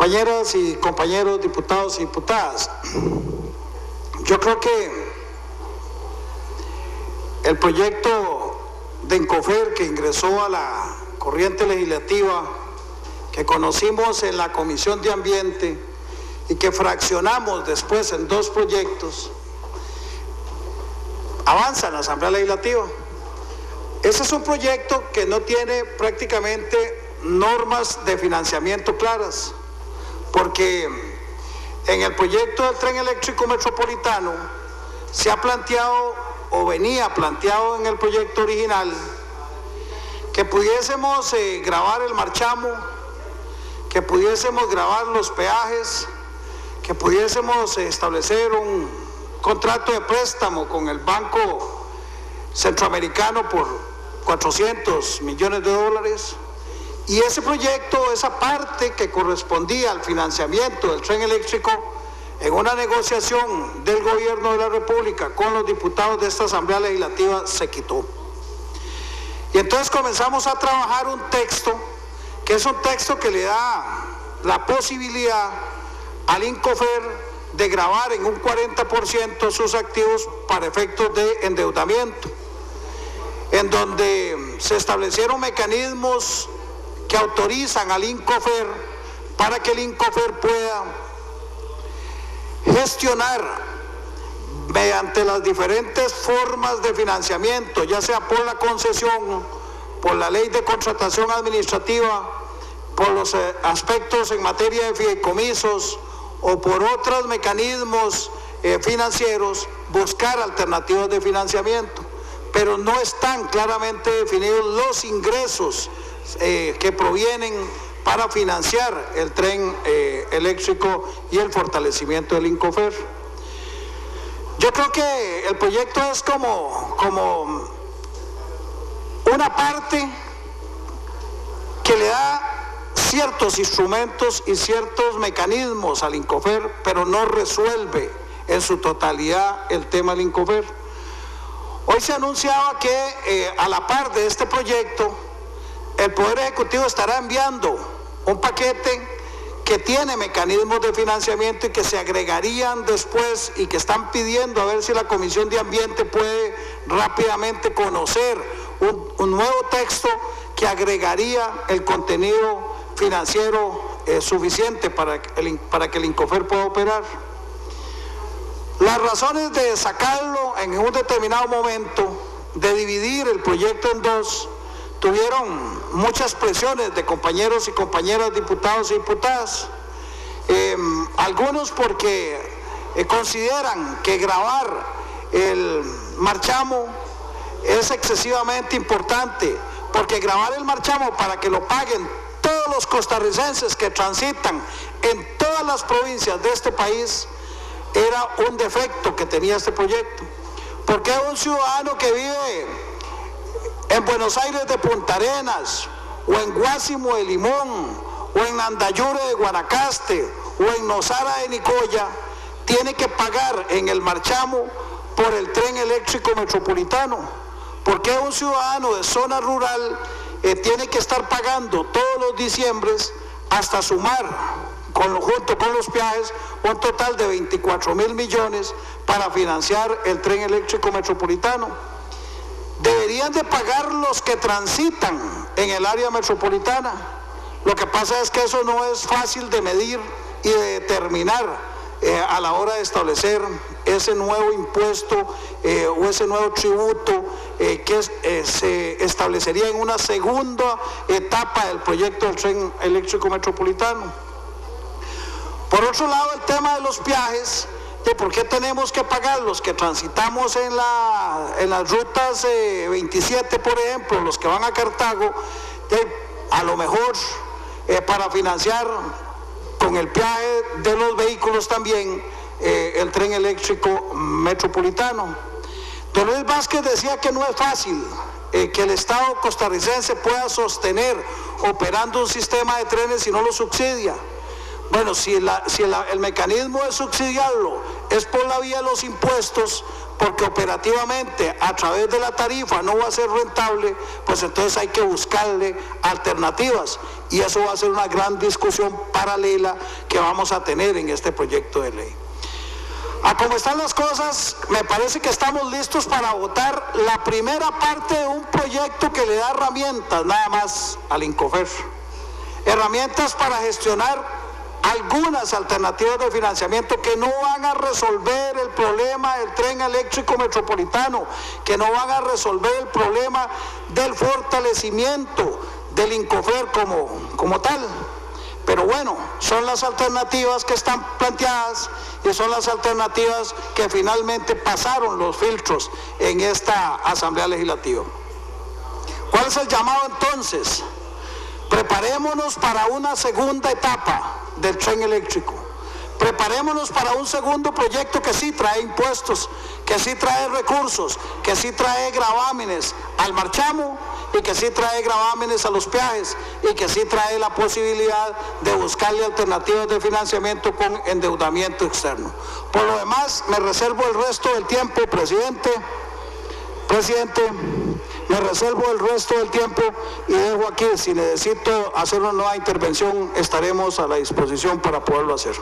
Compañeras y compañeros diputados y diputadas, yo creo que el proyecto de Incofer que ingresó a la corriente legislativa, que conocimos en la Comisión de Ambiente y que fraccionamos después en 2 proyectos, avanza en la Asamblea Legislativa. Ese es un proyecto que no tiene prácticamente normas de financiamiento claras, porque en el proyecto del tren eléctrico metropolitano se ha planteado, o venía planteado en el proyecto original, que pudiésemos gravar el marchamo, que pudiésemos gravar los peajes, que pudiésemos establecer un contrato de préstamo con el Banco Centroamericano por $400 millones, y ese proyecto, esa parte que correspondía al financiamiento del tren eléctrico, en una negociación del gobierno de la República con los diputados de esta Asamblea Legislativa, se quitó. Y entonces comenzamos a trabajar un texto, que es un texto que le da la posibilidad al Incofer de gravar en un 40% sus activos para efectos de endeudamiento, en donde se establecieron mecanismos que autorizan al Incofer para que el Incofer pueda gestionar mediante las diferentes formas de financiamiento, ya sea por la concesión, por la ley de contratación administrativa, por los aspectos en materia de fideicomisos o por otros mecanismos financieros, buscar alternativas de financiamiento, pero no están claramente definidos los ingresos que provienen para financiar el tren eléctrico y el fortalecimiento del Incofer. Yo creo que el proyecto es como una parte que le da ciertos instrumentos y ciertos mecanismos al Incofer, pero no resuelve en su totalidad el tema del Incofer. Hoy se anunciaba que a la par de este proyecto, el Poder Ejecutivo estará enviando un paquete que tiene mecanismos de financiamiento y que se agregarían después, y que están pidiendo a ver si la Comisión de Ambiente puede rápidamente conocer un nuevo texto que agregaría el contenido financiero suficiente para que el Incofer pueda operar. Las razones de sacarlo en un determinado momento, de dividir el proyecto en 2, tuvieron muchas presiones de compañeros y compañeras diputados y diputadas. Algunos porque consideran que gravar el marchamo es excesivamente importante, porque gravar el marchamo para que lo paguen todos los costarricenses que transitan en todas las provincias de este país era un defecto que tenía este proyecto. Porque un ciudadano que vive en Buenos Aires de Punta Arenas, o en Guásimo de Limón, o en Andayure de Guanacaste, o en Nosara de Nicoya, tiene que pagar en el marchamo por el tren eléctrico metropolitano? ¿Por qué un ciudadano de zona rural tiene que estar pagando todos los diciembres, hasta sumar, junto con los peajes, un total de 24.000 millones para financiar el tren eléctrico metropolitano? Deberían de pagar los que transitan en el área metropolitana. Lo que pasa es que eso no es fácil de medir y de determinar a la hora de establecer ese nuevo impuesto o ese nuevo tributo que se establecería en una segunda etapa del proyecto del tren eléctrico metropolitano. Por otro lado, el tema de los peajes, de por qué tenemos que pagar los que transitamos en las rutas 27, por ejemplo, los que van a Cartago, a lo mejor para financiar con el peaje de los vehículos también el tren eléctrico metropolitano. Don Luis Vázquez decía que no es fácil que el Estado costarricense pueda sostener operando un sistema de trenes si no lo subsidia. Bueno, si el mecanismo de subsidiarlo es por la vía de los impuestos, porque operativamente a través de la tarifa no va a ser rentable, pues entonces hay que buscarle alternativas, y eso va a ser una gran discusión paralela que vamos a tener en este proyecto de ley. A como están las cosas, me parece que estamos listos para votar la primera parte de un proyecto que le da herramientas nada más al INCOFER, herramientas para gestionar algunas alternativas de financiamiento que no van a resolver el problema del tren eléctrico metropolitano, que no van a resolver el problema del fortalecimiento del INCOFER como tal. Pero bueno, son las alternativas que están planteadas y son las alternativas que finalmente pasaron los filtros en esta Asamblea Legislativa. ¿Cuál es el llamado entonces? Preparémonos para una segunda etapa del tren eléctrico. Preparémonos para un segundo proyecto que sí trae impuestos, que sí trae recursos, que sí trae gravámenes al marchamo y que sí trae gravámenes a los peajes y que sí trae la posibilidad de buscarle alternativas de financiamiento con endeudamiento externo. Por lo demás, me reservo el resto del tiempo, presidente, me reservo el resto del tiempo y dejo aquí, si necesito hacer una nueva intervención, estaremos a la disposición para poderlo hacer.